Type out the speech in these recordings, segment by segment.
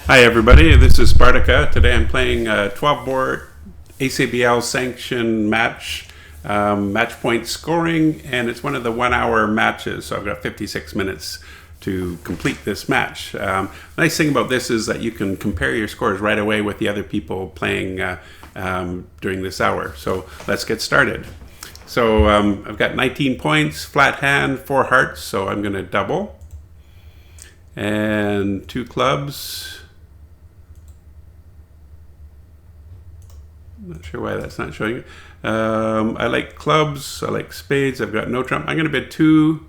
Hi everybody, this is Spartica. Today I'm playing a 12-board ACBL sanctioned match, match point scoring, and it's one of the 1-hour matches, so I've got 56 minutes to complete this match. Nice thing about this is that you can compare your scores right away with the other people playing during this hour. So let's get started. So I've got 19 points, flat hand, 4 hearts, so I'm going to double. And 2 clubs. Not sure why that's not showing. I like clubs. I like spades. I've got no trump. I'm going to bid 2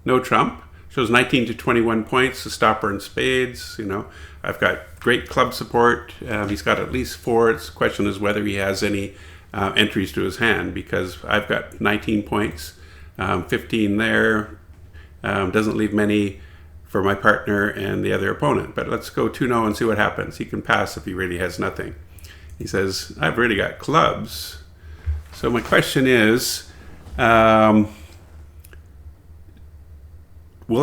no trump. Shows 19 to 21 points. The stopper and spades. You know, I've got great club support. He's got at least 4. The question is whether he has any entries to his hand, because I've got 19 points, 15 there. Doesn't leave many for my partner and the other opponent. But let's go 2-0 and see what happens. He can pass if he really has nothing. He says, I've really got clubs. So my question is, will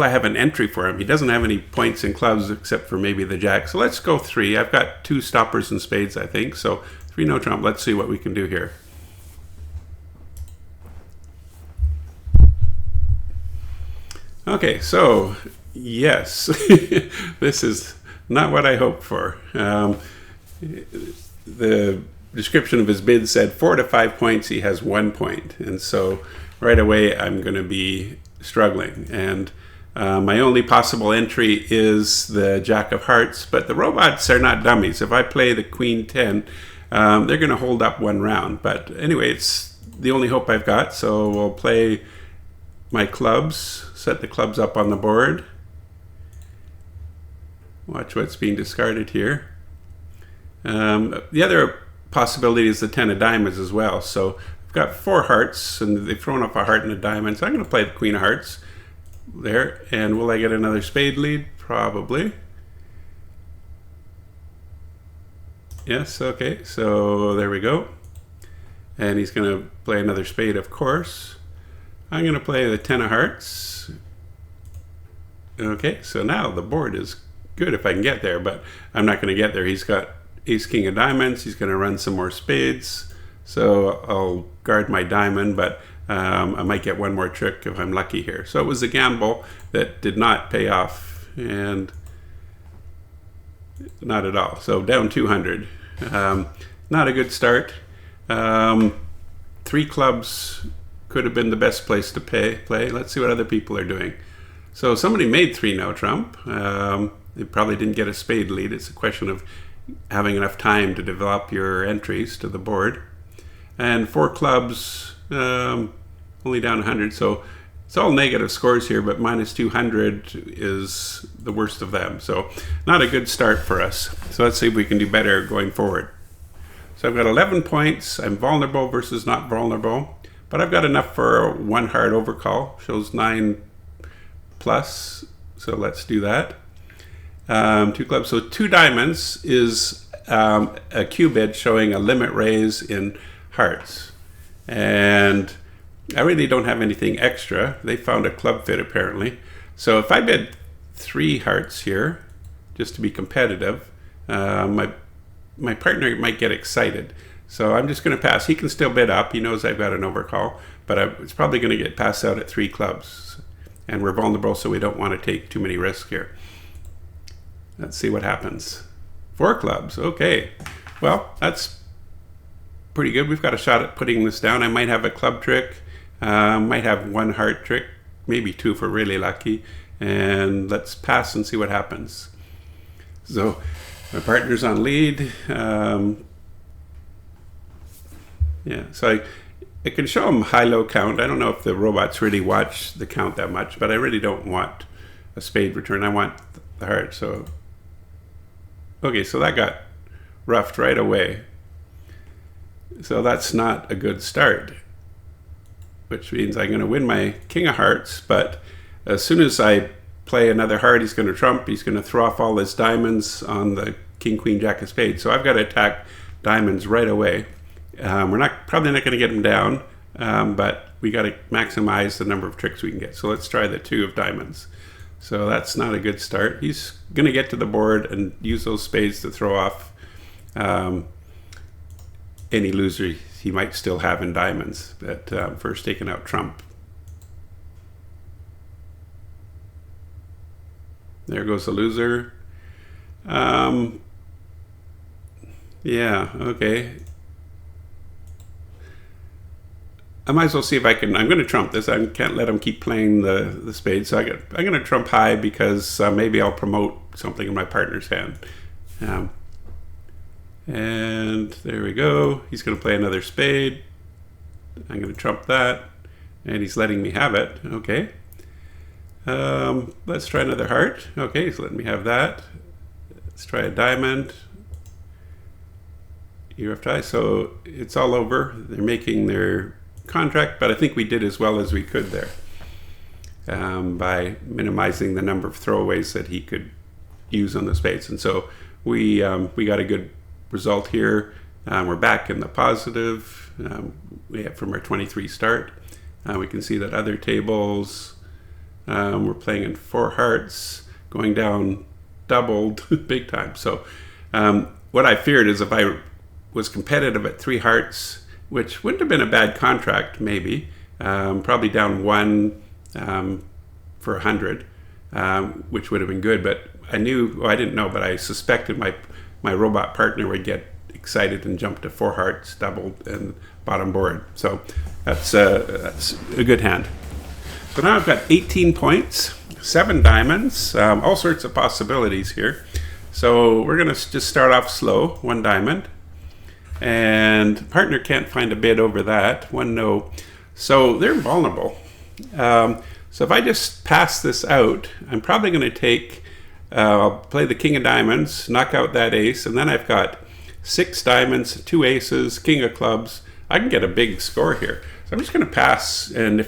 I have an entry for him? He doesn't have any points in clubs except for maybe the jack. So let's go 3. I've got 2 stoppers and spades, I think. So 3 no trump. Let's see what we can do here. Okay, so yes, this is not what I hoped for. The description of his bid said 4 to 5 points, he has 1 point. And so right away I'm going to be struggling. And my only possible entry is the jack of hearts, but the robots are not dummies. If I play the queen 10, they're going to hold up 1 round. But anyway, it's the only hope I've got. So we'll play my clubs, set the clubs up on the board. Watch what's being discarded here. The other possibility is the 10 of diamonds as well. So I've got 4 hearts, and they've thrown off a heart and a diamond. So I'm going to play the queen of hearts there. And will I get another spade lead? Probably. Yes, okay. So there we go. And he's going to play another spade, of course. I'm going to play the 10 of hearts. Okay, so now the board is good if I can get there, but I'm not going to get there. He's got ace king of diamonds. He's going to run some more spades, so I'll guard my diamond, but I might get 1 more trick if I'm lucky here. So it was a gamble that did not pay off, and not at all. So down 200. Not a good start. 3 clubs could have been the best place to play. Let's see what other people are doing. So somebody made 3 no trump. They probably didn't get a spade lead. It's a question of having enough time to develop your entries to the board. And 4 clubs, only down 100. So it's all negative scores here, but minus 200 is the worst of them. So not a good start for us. So let's see if we can do better going forward. So I've got 11 points. I'm vulnerable versus not vulnerable, but I've got enough for 1 hard overcall. Shows 9 plus. So let's do that. 2 clubs. So 2 diamonds is a Q bid showing a limit raise in hearts. And I really don't have anything extra. They found a club fit apparently. So if I bid 3 hearts here, just to be competitive, my partner might get excited. So I'm just going to pass. He can still bid up. He knows I've got an overcall, but it's probably going to get passed out at 3 clubs. And we're vulnerable, so we don't want to take too many risks here. Let's see what happens. 4 clubs. Okay. Well, that's pretty good. We've got a shot at putting this down. I might have a club trick. Might have 1 heart trick. Maybe 2 if we're really lucky. And let's pass and see what happens. So my partner's on lead. Yeah. So I can show them high-low count. I don't know if the robots really watch the count that much, but I really don't want a spade return. I want the heart. So okay, so that got roughed right away. So that's not a good start, which means I'm going to win my king of hearts, but as soon as I play another heart, he's going to trump. He's going to throw off all his diamonds on the king, queen, jack of spades. So I've got to attack diamonds right away. We're probably not going to get him down, but we got to maximize the number of tricks we can get. So let's try the 2 of diamonds. So that's not a good start. He's going to get to the board and use those spades to throw off any loser he might still have in diamonds. But first taking out trump. There goes the loser. Yeah, okay. I might as well see if I can. I'm going to trump this. I can't let him keep playing the spade. So I'm going to trump high because maybe I'll promote something in my partner's hand. And there we go. He's going to play another spade. I'm going to trump that. And he's letting me have it. Okay. Let's try another heart. Okay, he's letting me have that. Let's try a diamond. UFI. So it's all over. They're making their contract, but I think we did as well as we could there by minimizing the number of throwaways that he could use on the spades. And so we got a good result here. We're back in the positive. We have from our 23 start. We can see that other tables we're playing in 4 hearts, going down doubled big time. So what I feared is if I was competitive at 3 hearts, which wouldn't have been a bad contract, maybe, probably down 1 for 100, which would have been good. But I knew, well, I didn't know, but I suspected my robot partner would get excited and jump to 4 hearts, doubled, and bottom board. So that's a good hand. So now I've got 18 points, 7 diamonds, all sorts of possibilities here. So we're going to just start off slow, 1 diamond. And partner can't find a bid over that, 1 no. So they're vulnerable. So if I just pass this out, I'm probably going to take, I'll play the king of diamonds, knock out that ace, and then I've got 6 diamonds, 2 aces, king of clubs. I can get a big score here. So I'm just going to pass, and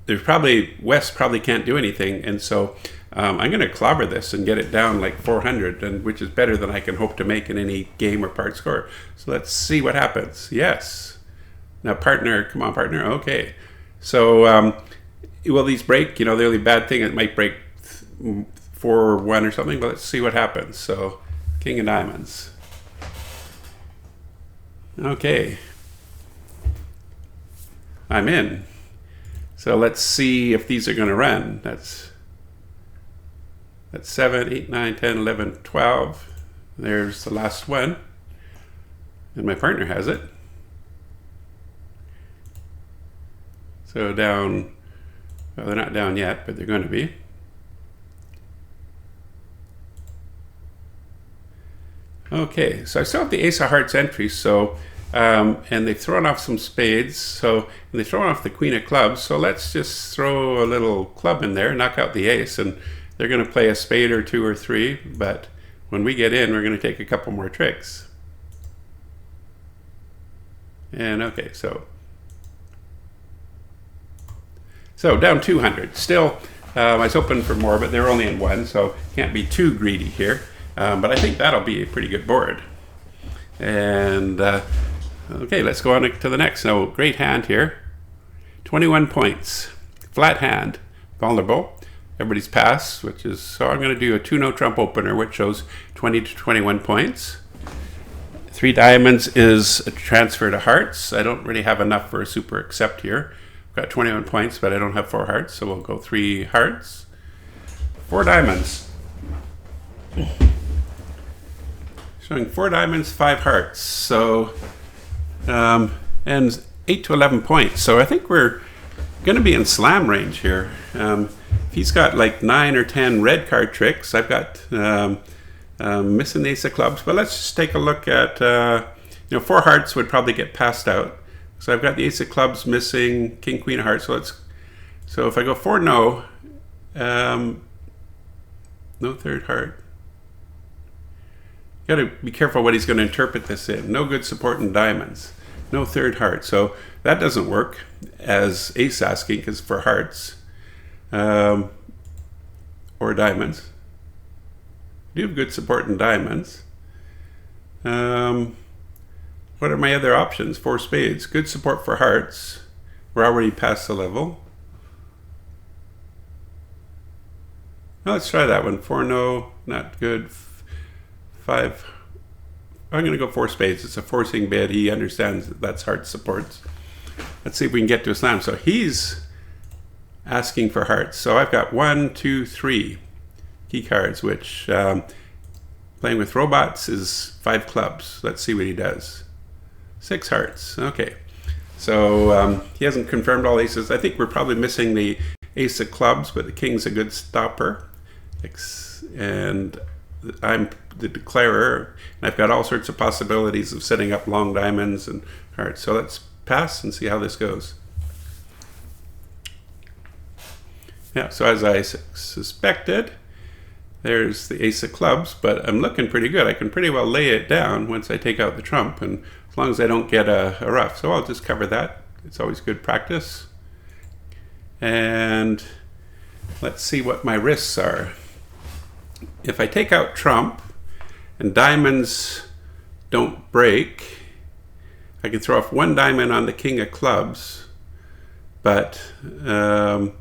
there's probably, West probably can't do anything, and so I'm going to clobber this and get it down like 400, and which is better than I can hope to make in any game or part score. So let's see what happens. Yes. Now partner, come on partner. Okay. So will these break? You know, the only bad thing, it might break 4 or 1 or something, but let's see what happens. So king of diamonds. Okay. I'm in. So let's see if these are going to run. That's 7, 8, 9, 10, 11, 12. There's the last one. And my partner has it. So down, well, they're not down yet, but they're going to be. Okay, so I still have the ace of hearts entry, so and they've thrown off some spades, so and they've thrown off the queen of clubs, so let's just throw a little club in there, knock out the ace, and they're going to play a spade or 2 or 3, but when we get in, we're going to take a couple more tricks. And okay, so down 200. Still, I was hoping for more, but they're only in 1, so can't be too greedy here. But I think that'll be a pretty good board. And okay, let's go on to the next. So great hand here. 21 points. Flat hand. Vulnerable. Everybody's pass, which is, so I'm going to do a 2-no trump opener, which shows 20 to 21 points. 3 diamonds is a transfer to hearts. I don't really have enough for a super accept here. I've got 21 points, but I don't have 4 hearts, so we'll go 3 hearts. 4 diamonds. Showing 4 diamonds, 5 hearts. So, and 8 to 11 points. So I think we're going to be in slam range here. If he's got like 9 or 10 red card tricks, I've got missing the ace of clubs. But let's just take a look at, 4 hearts would probably get passed out. So I've got the ace of clubs missing, king, queen of hearts. So if I go 4 no, no 3rd heart. You got to be careful what he's going to interpret this in. No good support in diamonds. No 3rd heart. So that doesn't work as ace asking, because for hearts or diamonds. I do have good support in diamonds. What are my other options? 4 spades. Good support for hearts. We're already past the level. Well, let's try that one. 4 no, not good. 5. I'm going to go 4 spades. It's a forcing bid. He understands that's heart supports. Let's see if we can get to a slam. So he's asking for hearts. So I've got 1, 2, 3 key cards, which playing with robots is 5 clubs. Let's see what he does. 6 hearts. Okay. So he hasn't confirmed all aces. I think we're probably missing the ace of clubs, but the king's a good stopper. And I'm the declarer, and I've got all sorts of possibilities of setting up long diamonds and hearts. So let's pass and see how this goes. Yeah, so as I suspected, there's the ace of clubs, but I'm looking pretty good. I can pretty well lay it down once I take out the trump, and as long as I don't get a ruff. So I'll just cover that. It's always good practice. And let's see what my risks are. If I take out trump and diamonds don't break, I can throw off 1 diamond on the king of clubs, but so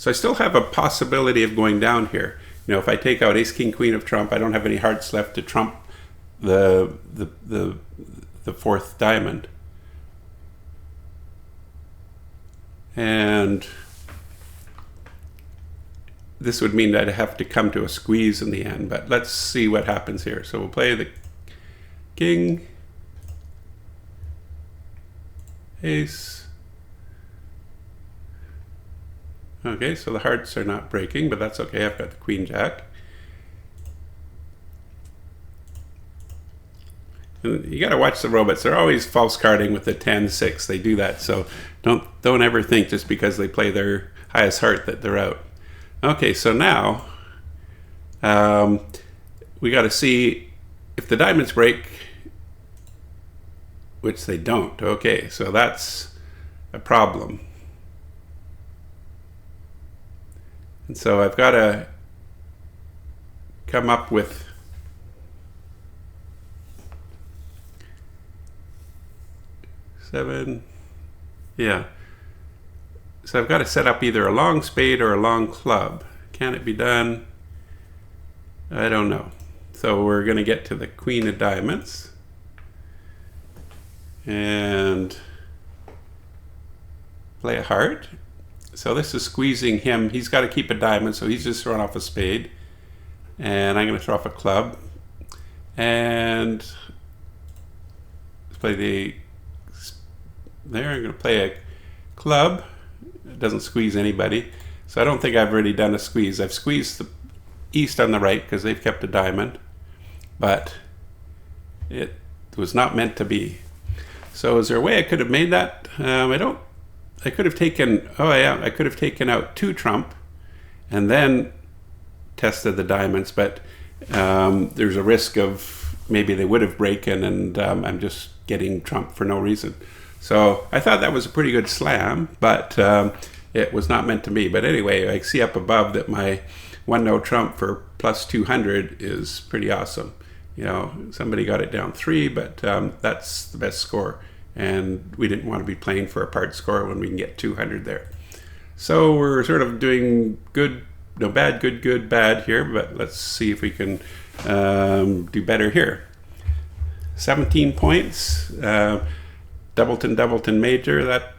I still have a possibility of going down here. You know, if I take out ace, king, queen of trump, I don't have any hearts left to trump the 4th diamond. And this would mean that I'd have to come to a squeeze in the end, but let's see what happens here. So we'll play the king, ace. Okay, so the hearts are not breaking, but that's okay. I've got the queen, jack. And you got to watch the robots. They're always false carding with the 10-6. They do that, so don't ever think just because they play their highest heart that they're out. Okay, so now we got to see if the diamonds break, which they don't. Okay, so that's a problem. And so I've got to come up with seven. Yeah. So I've got to set up either a long spade or a long club. Can it be done? I don't know. So we're going to get to the queen of diamonds. And play a heart. So this is squeezing him. He's got to keep a diamond, so he's just throwing off a spade. And I'm going to throw off a club. And let's play there. I'm going to play a club. It doesn't squeeze anybody. So I don't think I've really done a squeeze. I've squeezed the east on the right because they've kept a diamond. But it was not meant to be. So is there a way I could have made that? I could have taken, I could have taken out 2 trump and then tested the diamonds, but there's a risk of maybe they would have broken and I'm just getting trump for no reason. So I thought that was a pretty good slam, but it was not meant to be. But anyway, I see up above that my 1-no trump for plus 200 is pretty awesome. You know, somebody got it down 3, but that's the best score. And we didn't want to be playing for a part score when we can get 200 there. So we're sort of doing good, no bad, good, good, bad here, but let's see if we can do better here. 17 points, Doubleton Major, that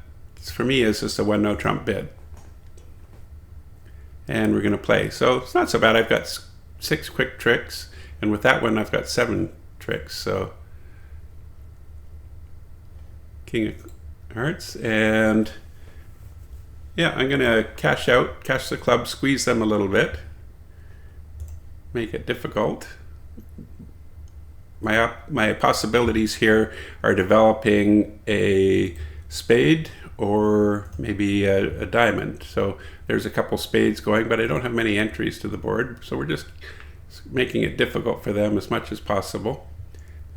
for me is just a 1-no trump bid. And we're going to play. So it's not so bad. I've got 6 quick tricks, and with that one I've got 7 tricks. So king of hearts, and yeah, I'm going to cash the club, squeeze them a little bit, make it difficult. My possibilities here are developing a spade or maybe a diamond. So there's a couple spades going, but I don't have many entries to the board, so we're just making it difficult for them as much as possible.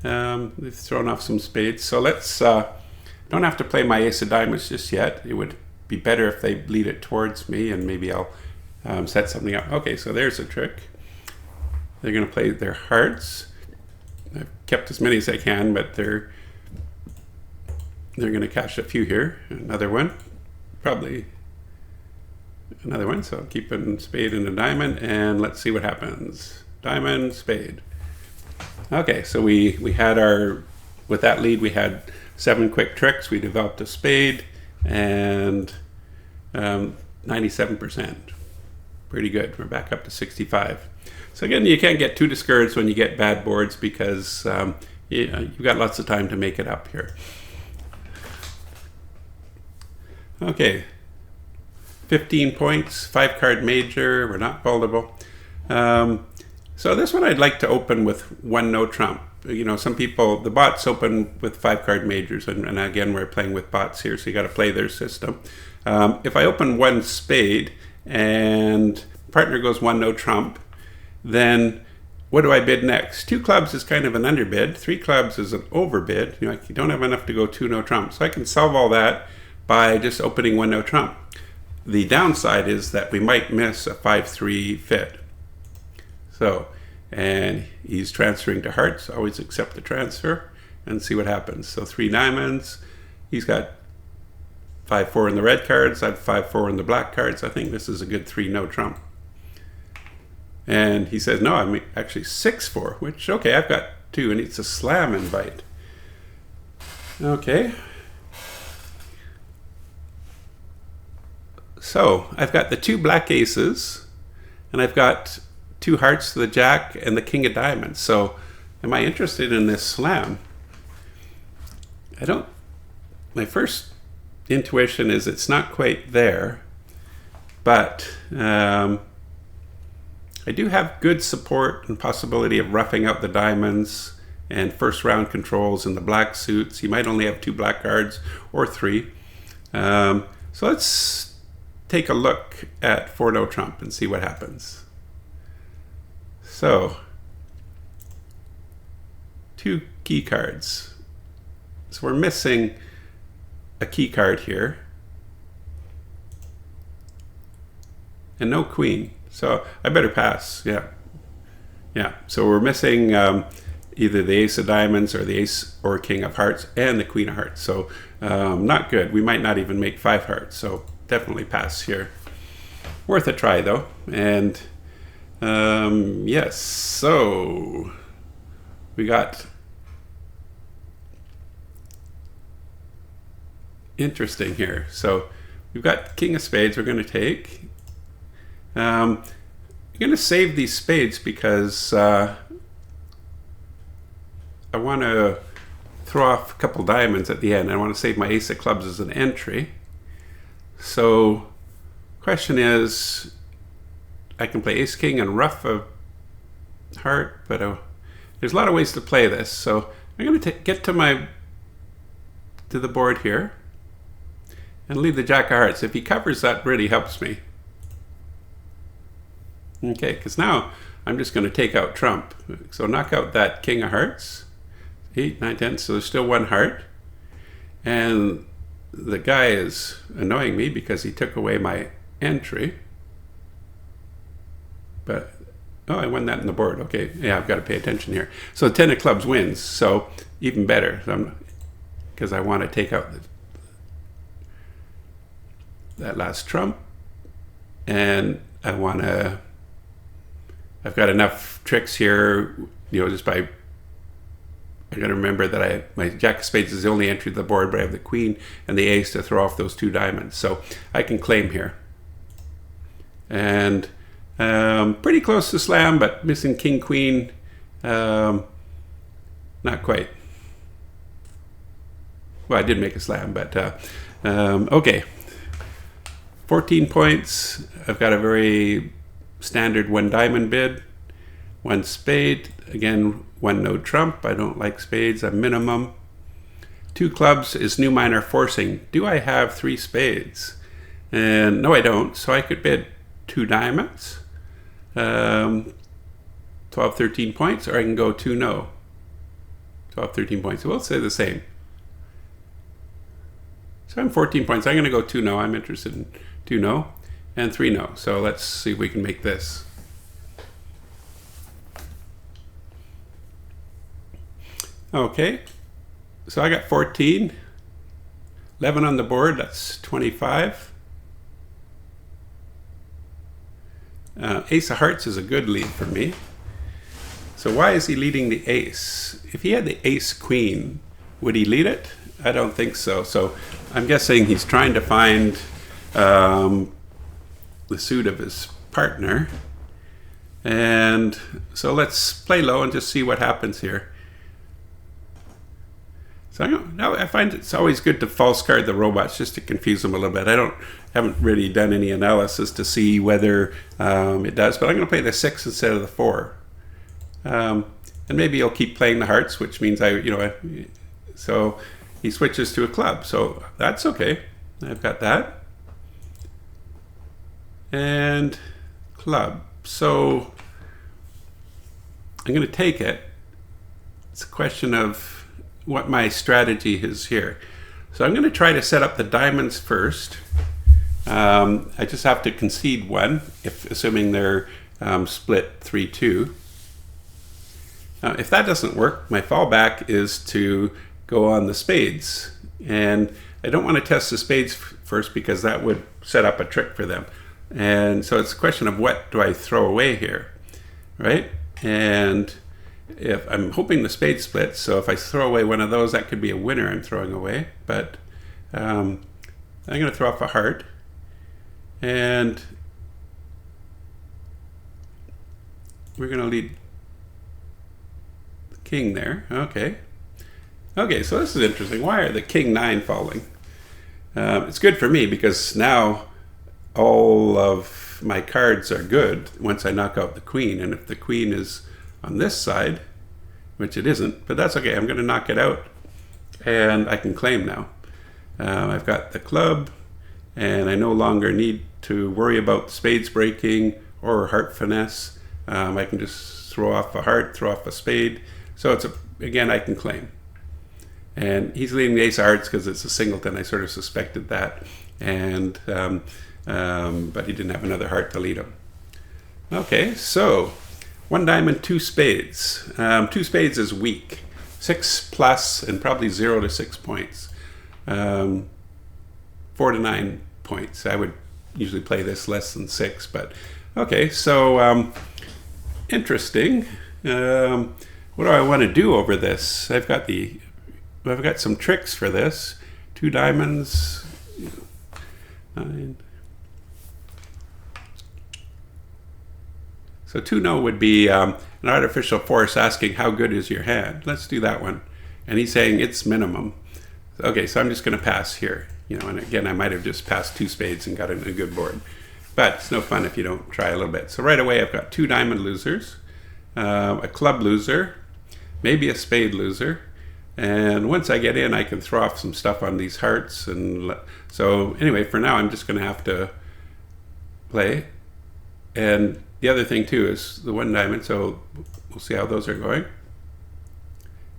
They've thrown off some spades, so let's don't have to play my ace of diamonds just yet. It would be better if they lead it towards me, and maybe I'll set something up. Okay, so there's a trick. They're going to play their hearts. I've kept as many as I can, but they're going to cash a few here. Another one, probably another one. So I'm keeping spade and a diamond, and let's see what happens. Diamond, spade. Okay, so we had our, with that lead, we had 7 quick tricks. We developed a spade and 97%. Pretty good. We're back up to 65. So again, you can't get too discouraged when you get bad boards because you've got lots of time to make it up here. Okay, 15 points, 5-card major. We're not foldable. So this one I'd like to open with 1 no trump. You know, some people, the bots open with 5-card majors, and again, we're playing with bots here, so you got to play their system. If I open 1 spade and partner goes 1 no trump, then what do I bid next? 2 clubs is kind of an underbid. 3 clubs is an overbid. You know, you don't have enough to go 2 no trump. So I can solve all that by just opening 1 no trump. The downside is that we might miss a 5-3 fit. So, and he's transferring to hearts. Always accept the transfer and see what happens. So 3 diamonds. He's got 5-4 in the red cards. I have 5-4 in the black cards. I think this is a good 3 no trump. And he says, no, I'm actually 6-4, which, okay, I've got 2, and it's a slam invite. Okay. So I've got the 2 black aces, and I've got 2 hearts, the jack, and the king of diamonds. So am I interested in this slam? I don't. My first intuition is it's not quite there, but I do have good support and possibility of roughing out the diamonds and first round controls in the black suits. He might only have 2 black cards or 3. So let's take a look at 4 no trump and see what happens. So 2 key cards. So we're missing a key card here. And no queen. So I better pass. Yeah. So we're missing either the ace of diamonds or the ace or king of hearts and the queen of hearts. So not good. We might not even make 5 hearts. So definitely pass here. Worth a try though. And yes, so we got interesting here. So we've got king of spades we're going to take. I'm going to save these spades because I want to throw off a couple diamonds at the end. I want to save my ace of clubs as an entry. So question is, I can play ace king and ruff a heart, but there's a lot of ways to play this. So I'm going to get to the board here and leave the jack of hearts. If he covers, that really helps me. Okay, because now I'm just going to take out trump. So knock out that king of hearts. 8, 9, 10. So there's still 1 heart. And the guy is annoying me because he took away my entry. But, oh, I won that in the board. Okay, yeah, I've got to pay attention here. So 10 of clubs wins. So even better. Because I want to take out that last trump. And I want to... I've got enough tricks here, you know, just by, I got to remember that my jack of spades is the only entry to the board, but I have the queen and the ace to throw off those 2 diamonds. So I can claim here. And pretty close to slam, but missing king, queen, not quite. Well, I did make a slam, but okay. 14 points. I've got a very standard 1 diamond bid, 1 spade, again 1 no trump. I don't like spades, a minimum. 2 clubs is new minor forcing. Do I have 3 spades? And no, I don't. So I could bid 2 diamonds, 12, 13 points, or I can go 2 no. 12, 13 points. So we'll say the same. So I'm 14 points. I'm going to go 2 no. I'm interested in 2 no. And 3 no. So let's see if we can make this. Okay. So I got 14. 11 on the board. That's 25. Ace of hearts is a good lead for me. So why is he leading the ace? If he had the ace queen, would he lead it? I don't think so. So I'm guessing he's trying to find the suit of his partner. And so let's play low and just see what happens here. So I find it's always good to false card the robots just to confuse them a little bit. Haven't really done any analysis to see whether it does, but I'm going to play the 6 instead of the 4. And maybe he'll keep playing the hearts, which means so he switches to a club. So that's okay. I've got that. And club. So I'm going to take it. It's a question of what my strategy is here. So I'm going to try to set up the diamonds first. I just have to concede one, assuming they're split 3-2. If that doesn't work, my fallback is to go on the spades. And I don't want to test the spades first because that would set up a trick for them. And so it's a question of what do I throw away here, right? And if I'm hoping the spade splits, so if I throw away one of those, that could be a winner I'm throwing away. But I'm going to throw off a heart. And we're going to lead the king there. Okay. Okay, so this is interesting. Why are the king 9 falling? It's good for me because now all of my cards are good once I knock out the queen. And if the queen is on this side, which it isn't, but that's okay. I'm going to knock it out and I can claim now. I've got the club and I no longer need to worry about spades breaking or heart finesse. I can just throw off a heart, throw off a spade. So again, I can claim. And he's leading the ace of hearts because it's a singleton. I sort of suspected that. And but he didn't have another heart to lead him. Okay, so 1 diamond, 2 spades. 2 spades is weak. 6 plus and probably 0 to 6 points. 4 to 9 points. I would usually play this less than 6, but okay, so interesting. What do I want to do over this? I've got some tricks for this. 2 diamonds, 9. So 2-no would be an artificial force asking how good is your hand. Let's do that one. And he's saying it's minimum. Okay, so I'm just going to pass here. And again, I might have just passed 2 spades and got in a good board. But it's no fun if you don't try a little bit. So right away, I've got 2 diamond losers, a club loser, maybe a spade loser. And once I get in, I can throw off some stuff on these hearts. And so anyway, for now, I'm just going to have to play. And the other thing, too, is the 1 diamond. So we'll see how those are going.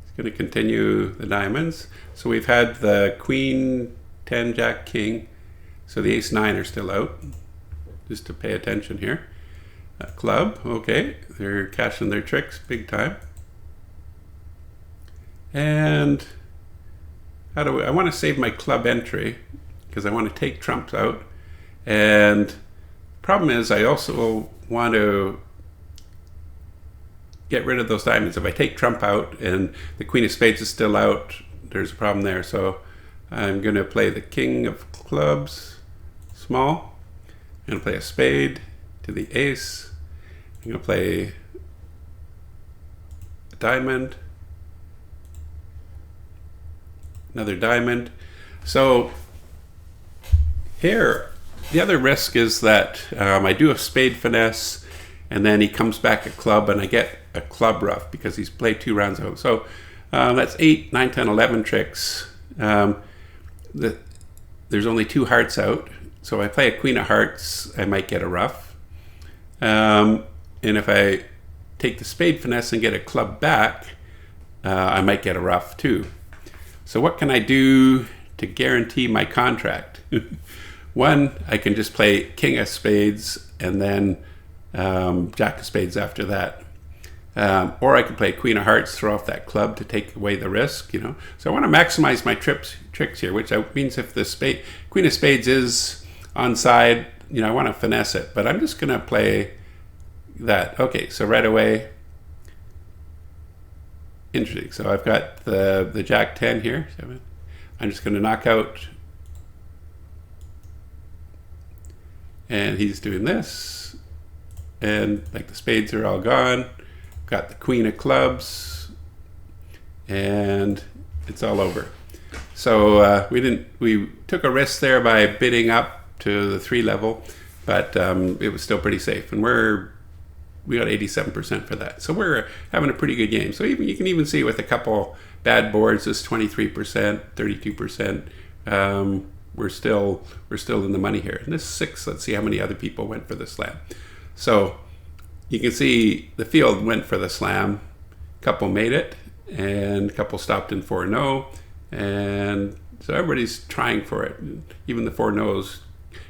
It's going to continue the diamonds. So we've had the queen, 10, jack, king. So the ace 9 are still out. Just to pay attention here. Club, okay. They're cashing their tricks big time. And I want to save my club entry because I want to take trumps out. And the problem is I also want to get rid of those diamonds. If I take trump out and the queen of spades is still out, there's a problem there. So I'm going to play the king of clubs, small. I'm going to play a spade to the ace. I'm going to play a diamond. Another diamond. So here, the other risk is that I do a spade finesse and then he comes back a club and I get a club ruff because he's played 2 rounds out. So that's 8, 9, 10, 11 tricks. There's only 2 hearts out. So if I play a queen of hearts, I might get a ruff. And if I take the spade finesse and get a club back, I might get a ruff too. So what can I do to guarantee my contract? 1, I can just play king of spades and then jack of spades after that. Or I can play queen of hearts, throw off that club to take away the risk, So I want to maximize my tricks here, which means if the queen of spades is on side, I want to finesse it. But I'm just going to play that. Okay, so right away, interesting. So I've got the Jack 10 here. I'm just going to knock out, and he's doing this, and like the spades are all gone. Got the Queen of Clubs, and it's all over. So we took a risk there by bidding up to the 3 level, but it was still pretty safe, and we got 87% for that. So we're having a pretty good game. So you can even see with a couple bad boards, this 23%, 32%. We're still in the money here. And this 6, let's see how many other people went for the slam. So you can see the field went for the slam. A couple made it, and a couple stopped in 4-0. And so everybody's trying for it. Even the 4-0s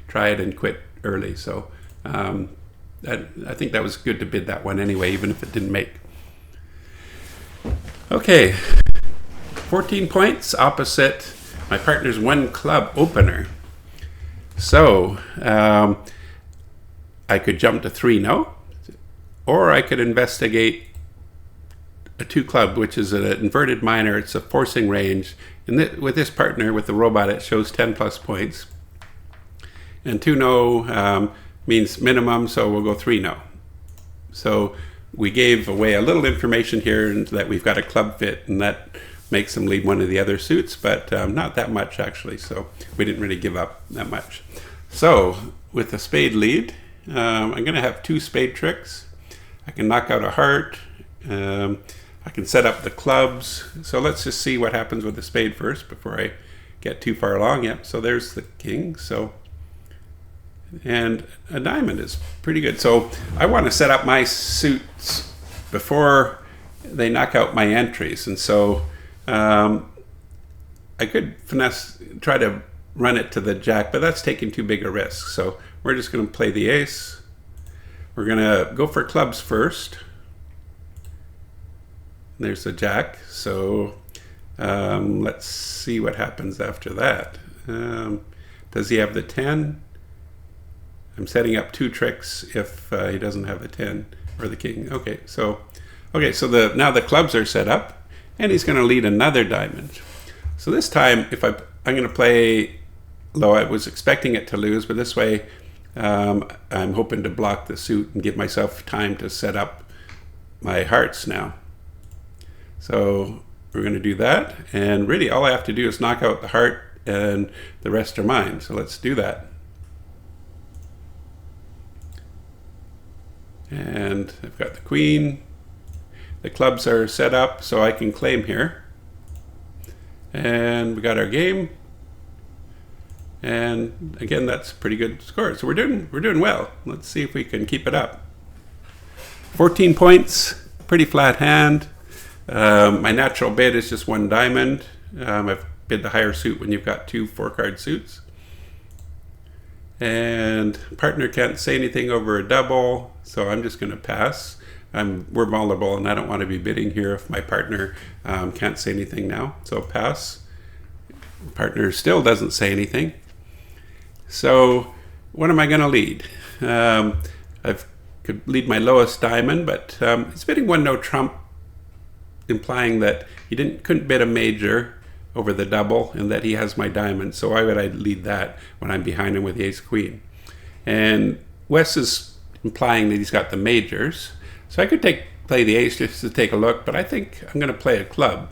try it and quit early. So I think that was good to bid that one anyway, even if it didn't make. Okay, 14 points opposite my partner's 1 club opener. So I could jump to 3-0, or I could investigate a 2 club, which is an inverted minor. It's a forcing range. And with this partner, with the robot, it shows 10 plus points. And 2-0 means minimum, so we'll go 3-0. So we gave away a little information here that we've got a club fit, and that makes them lead one of the other suits, but not that much actually, so we didn't really give up that much. So with the spade lead, I'm going to have 2 spade tricks. I can knock out a heart. I can set up the clubs. So let's just see what happens with the spade first before I get too far along. Yep, so there's the king. And a diamond is pretty good. So I want to set up my suits before they knock out my entries. And so I could try to run it to the jack, but that's taking too big a risk. So we're just going to play the ace. We're going to go for clubs first. There's the jack. So let's see what happens after that. Does he have the 10? I'm setting up 2 tricks if he doesn't have the 10 or the king. Okay, so now the clubs are set up, and he's going to lead another diamond. So this time, I'm going to play low. I was expecting it to lose, but this way I'm hoping to block the suit and give myself time to set up my hearts now. So we're going to do that, and really all I have to do is knock out the heart, and the rest are mine. So let's do that. And I've got the queen. The clubs are set up so I can claim here. And we got our game. And again, that's a pretty good score. So we're doing well. Let's see if we can keep it up. 14 points, pretty flat hand. My natural bid is just 1 diamond. I've bid the higher suit when you've got 2 4-card suits. And partner can't say anything over a double, so I'm just going to pass. We're vulnerable, and I don't want to be bidding here if my partner can't say anything now. So pass. Partner still doesn't say anything. So what am I going to lead? I could lead my lowest diamond, but he's bidding 1 no trump, implying that he couldn't bid a major over the double, and that he has my diamond. So why would I lead that when I'm behind him with the ace queen? And Wes is implying that he's got the majors. So I could play the ace just to take a look, but I think I'm going to play a club.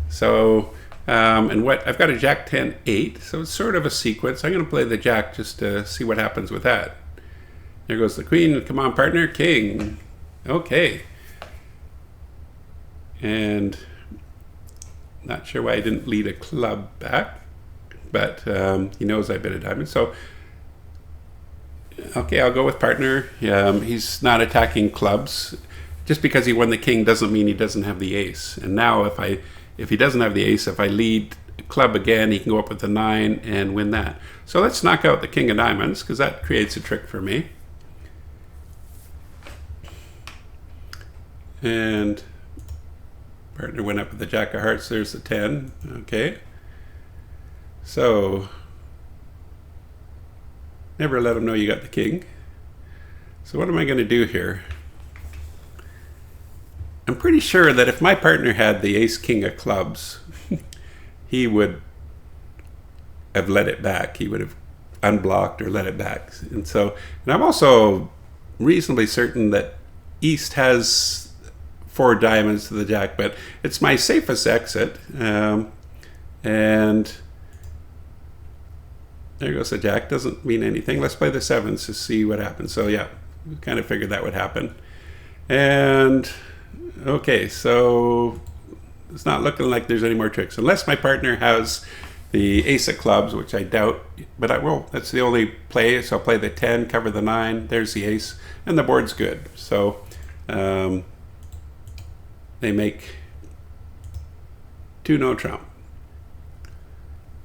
So I've got a jack 10 8, so it's sort of a sequence. I'm going to play the jack just to see what happens with that. There goes the queen. Come on, partner. King. Okay. And not sure why I didn't lead a club back, but he knows I bid a diamond. So, okay, I'll go with partner. He's not attacking clubs. Just because he won the king doesn't mean he doesn't have the ace. And now if he doesn't have the ace, if I lead a club again, he can go up with the 9 and win that. So let's knock out the king of diamonds, because that creates a trick for me. And partner went up with the jack of hearts. There's the 10. Okay. So never let him know you got the king. So what am I going to do here? I'm pretty sure that if my partner had the ace king of clubs, he would have let it back. He would have unblocked or let it back. And I'm also reasonably certain that East has 4 diamonds to the jack, but it's my safest exit. And there goes the jack. Doesn't mean anything. Let's play the 7s to see what happens. So yeah, we kind of figured that would happen. And okay, so it's not looking like there's any more tricks. Unless my partner has the ace of clubs, which I doubt, but I will. That's the only play. So I'll play the 10, cover the 9. There's the ace, and the board's good. So they make 2 no trump.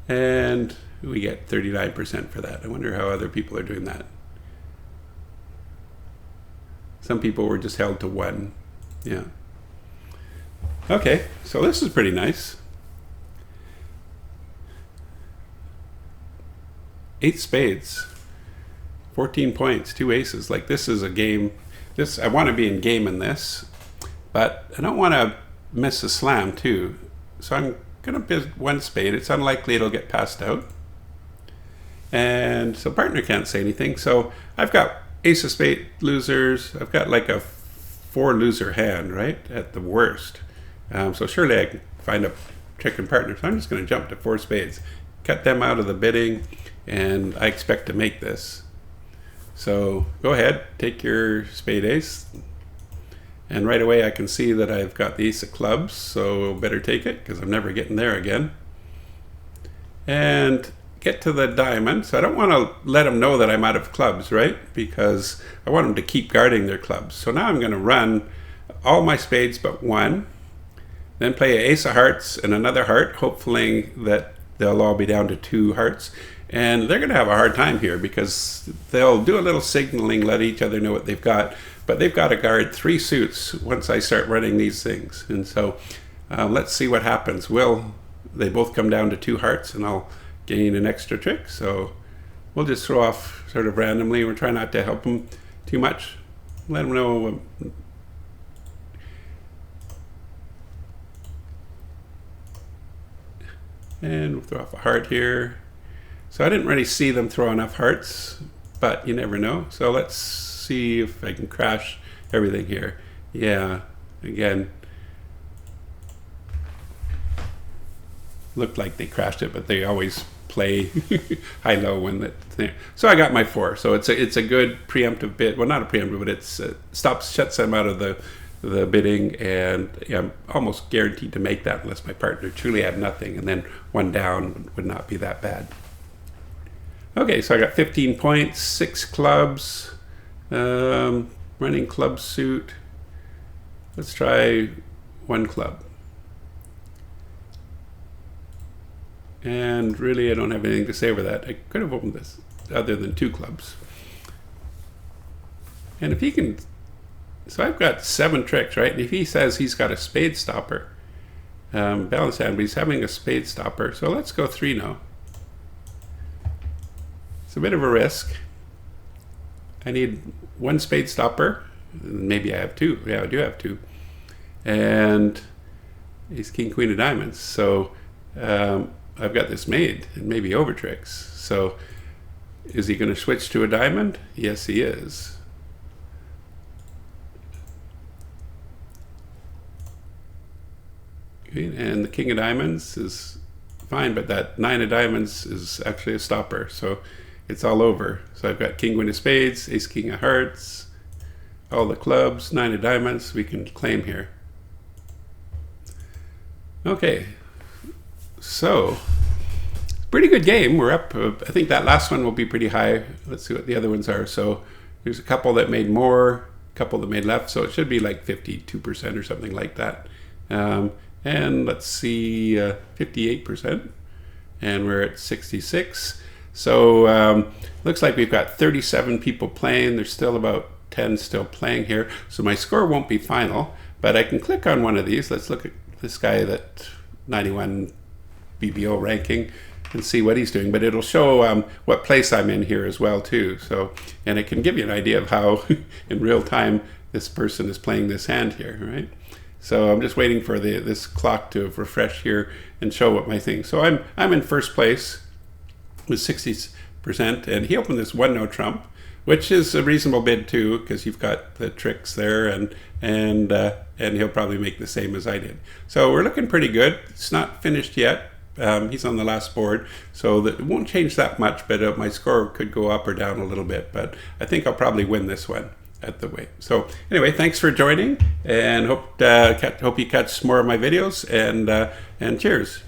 And we get 39% for that. I wonder how other people are doing that. Some people were just held to 1. Yeah. Okay, so this is pretty nice. 8 spades, 14 points, 2 aces. Like, this is a game. I want to be in game in this, but I don't want to miss a slam too. So I'm gonna bid 1 spade. It's unlikely it'll get passed out. And so partner can't say anything. So I've got ace of spade losers. I've got like a 4 loser hand, right? At the worst. So surely I can find a trick in partner. So I'm just going to jump to 4 spades, cut them out of the bidding, and I expect to make this. So go ahead, take your spade ace. And right away I can see that I've got the ace of clubs, so better take it because I'm never getting there again. And get to the diamond. So I don't want to let them know that I'm out of clubs, right? Because I want them to keep guarding their clubs. So now I'm going to run all my spades but 1. Then play an ace of hearts and another heart, hopefully that they'll all be down to 2 hearts. And they're going to have a hard time here because they'll do a little signaling, let each other know what they've got. But they've got to guard 3 suits once I start running these things. And so let's see what happens. Will they both come down to 2 hearts and I'll gain an extra trick? So we'll just throw off sort of randomly. We're trying not to help them too much. Let them know. And we'll throw off a heart here. So I didn't really see them throw enough hearts, but you never know. So let's see if I can crash everything here. Yeah, again, looked like they crashed it, but they always play high-low when that's there. So I got my 4. So it's a good preemptive bid. Well, not a preemptive, but it's shuts them out of the bidding, and yeah, I'm almost guaranteed to make that unless my partner truly had nothing, and then 1 down would not be that bad. Okay, so I got 15 points, 6 clubs, running club suit. Let's try 1 club. And really, I don't have anything to say over that. I could have opened this other than 2 clubs. And if he can, so I've got 7 tricks, right? And if he says he's got a spade stopper, balance hand, but he's having a spade stopper. So let's go 3 now. It's a bit of a risk. I need 1 spade stopper. Maybe I have 2. Yeah, I do have 2. And he's king, queen of diamonds. So I've got this made and maybe over tricks. So is he going to switch to a diamond? Yes, he is. Okay, and the king of diamonds is fine, but that 9 of diamonds is actually a stopper. So it's all over. So I've got king, queen of spades, ace, king of hearts, all the clubs, 9 of diamonds we can claim here. Okay, so pretty good game. We're up. I think that last one will be pretty high. Let's see what the other ones are. So there's a couple that made more, a couple that made less. So it should be like 52% or something like that. And let's see, 58%. And we're at 66. So looks like we've got 37 people playing. There's still about 10 still playing here. So my score won't be final, but I can click on one of these. Let's look at this guy, that 91 BBO ranking. and see what he's doing. But it'll show what place I'm in here as well too. So, and it can give you an idea of how in real time this person is playing this hand here, right? So I'm just waiting for this clock to refresh here and show what my thing. So I'm in first place with 60%, and he opened this 1-note trump, which is a reasonable bid too, because you've got the tricks there, and he'll probably make the same as I did. So we're looking pretty good. It's not finished yet. He's on the last board, so that it won't change that much, but my score could go up or down a little bit. But I think I'll probably win this one at the weight. So anyway, thanks for joining, and hope you catch more of my videos, and cheers.